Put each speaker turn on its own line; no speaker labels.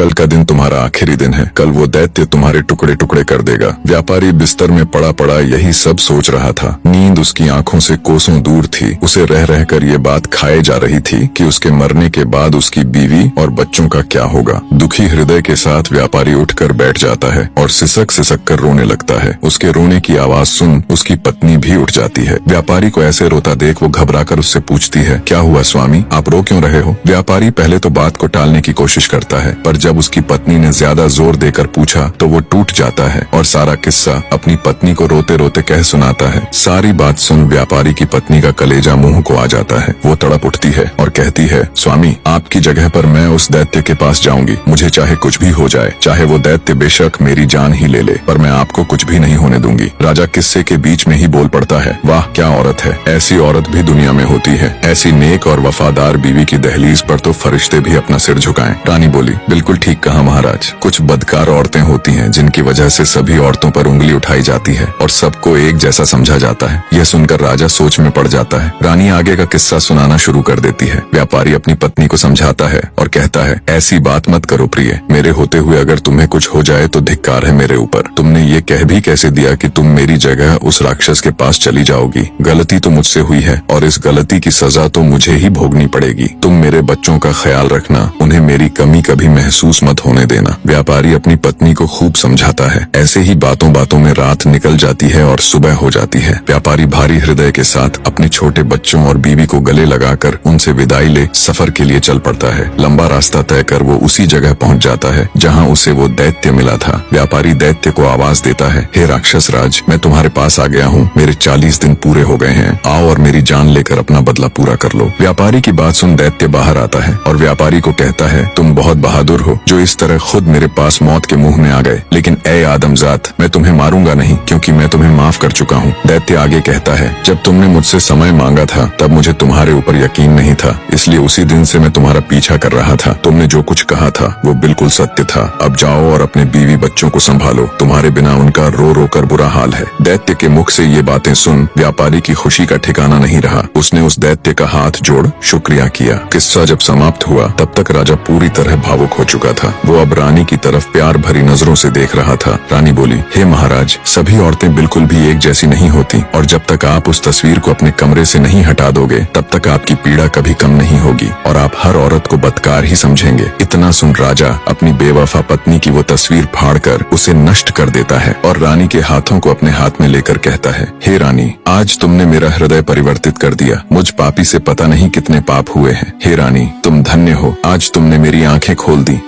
कल का दिन तुम्हारा आखिरी दिन है। कल वो दैत्य तुम्हारे टुकड़े टुकड़े कर देगा। व्यापारी बिस्तर में पड़ा पड़ा यही सब सोच रहा था। नींद उसकी आंखों से कोसों दूर थी। उसे रह रहकर ये बात खाए जा रही थी कि उसके मरने के बाद उसकी बीवी और बच्चों का क्या होगा। दुखी हृदय के साथ व्यापारी उठकर बैठ जाता है और सिसक सिसक कर रोने लगता है। उसके रोने की आवाज सुन उसकी पत्नी भी उठ जाती है। व्यापारी को ऐसे रोता देख वो घबराकर उससे पूछती है, क्या हुआ स्वामी, आप रो क्यों रहे हो? व्यापारी पहले तो बात को टालने की कोशिश करता है, पर जब उसकी पत्नी ने ज्यादा जोर देकर पूछा तो वो टूट जाता है और सारा किस्सा अपनी पत्नी को रोते रोते कह सुनाता है। सारी बात सुन व्यापारी की पत्नी का कलेजा मुंह को आ जाता है। वो तड़प उठती है और कहती है, स्वामी, आपकी जगह पर मैं उस दैत्य के पास जाऊंगी। मुझे चाहे कुछ भी हो जाए, चाहे वो दैत्य बेशक मेरी जान ही ले ले, पर मैं आपको कुछ भी नहीं होने दूंगी। राजा किस्से के बीच में ही बोल पड़ता है, वाह क्या औरत है, ऐसी औरत भी दुनिया में होती है। ऐसी नेक और वफादार बीवी की दहलीज पर तो फरिश्ते भी अपना सिर झुकाएं। रानी बोली, बिल्कुल ठीक कहा महाराज। कुछ बदकार औरतें होती हैं जिनकी वजह से सभी औरतों पर उंगली उठाई जाती है और सबको एक जैसा समझा जाता है। यह सुनकर राजा सोच में पड़ जाता है। रानी आगे का किस्सा सुनाना शुरू कर देती है। व्यापारी अपनी पत्नी को समझाता है और कहता है, ऐसी बात मत करो प्रिय, मेरे होते हुए अगर तुम्हें कुछ हो जाए तो धिक्कार है मेरे ऊपर। तुमने ये कह भी कैसे दिया कि तुम मेरी जगह उस राक्षस के पास चली जाओगी? गलती तो मुझसे हुई है और इस गलती की सजा तो मुझे ही भोगनी पड़ेगी। तुम मेरे बच्चों का ख्याल रखना, उन्हें मेरी कमी कभी महसूस मत होने देना। व्यापारी अपनी पत्नी को खूब समझाता है। ऐसे ही बातों बातों में रात निकल जाती है और सुबह हो जाती है। व्यापारी भारी हृदय के साथ अपने छोटे बच्चों और बीवी को गले लगाकर उनसे विदाई ले सफर के लिए चल पड़ता है। लंबा रास्ता तय कर वो उसी जगह पहुंच जाता है जहां उसे वो दैत्य मिला था। व्यापारी दैत्य को आवाज देता है, हे राक्षस राज, मैं तुम्हारे पास आ गया हूँ। मेरे 40 दिन पूरे हो गए हैं। आओ और मेरी जान लेकर अपना बदला पूरा कर लो। व्यापारी की बात सुन दैत्य बाहर आता है और व्यापारी को कहता है, तुम बहुत बहादुर हो जो इस तरह खुद मेरे पास मौत के मुंह में आ गए, लेकिन ए आदमजात, मैं तुम्हें मारूंगा नहीं क्योंकि मैं तुम्हें माफ कर चुका हूँ। दैत्य आगे कहता है, जब तुमने मुझसे समय मांगा था तब मुझे तुम्हारे ऊपर यकीन नहीं था, इसलिए उसी दिन से मैं तुम्हारा पीछा कर रहा था। तुमने जो कुछ कहा था वो बिल्कुल सत्य था। अब जाओ और अपने बीवी बच्चों को संभालो, तुम्हारे बिना उनका रो रो कर बुरा हाल है। दैत्य के मुख से ये बातें सुन व्यापारी की खुशी का ठिकाना नहीं रहा। उसने उस दैत्य का हाथ जोड़ शुक्रिया किया। किस्सा जब समाप्त हुआ तब तक राजा पूरी तरह भावुक हो चुका था। वो अब रानी की तरफ प्यार भरी नजरों से देख रहा था। रानी बोली, हे महाराज, सभी औरतें बिल्कुल भी एक जैसी नहीं होती और जब तक आप उस तस्वीर को अपने कमरे से नहीं हटा दोगे तब तक आपकी पीड़ा कभी कम नहीं होगी और आप हर औरत को बदकार ही समझेंगे। इतना सुन राजा अपनी बेवफा पत्नी की वो तस्वीर फाड़कर उसे नष्ट कर देता है और रानी के हाथों को अपने हाथ में लेकर कहता है, हे रानी, आज तुमने मेरा हृदय परिवर्तित कर दिया। मुझ पापी से पता नहीं कितने पाप हुए हैं। हे रानी, तुम धन्य हो, आज तुमने मेरी आंखें खोल दी।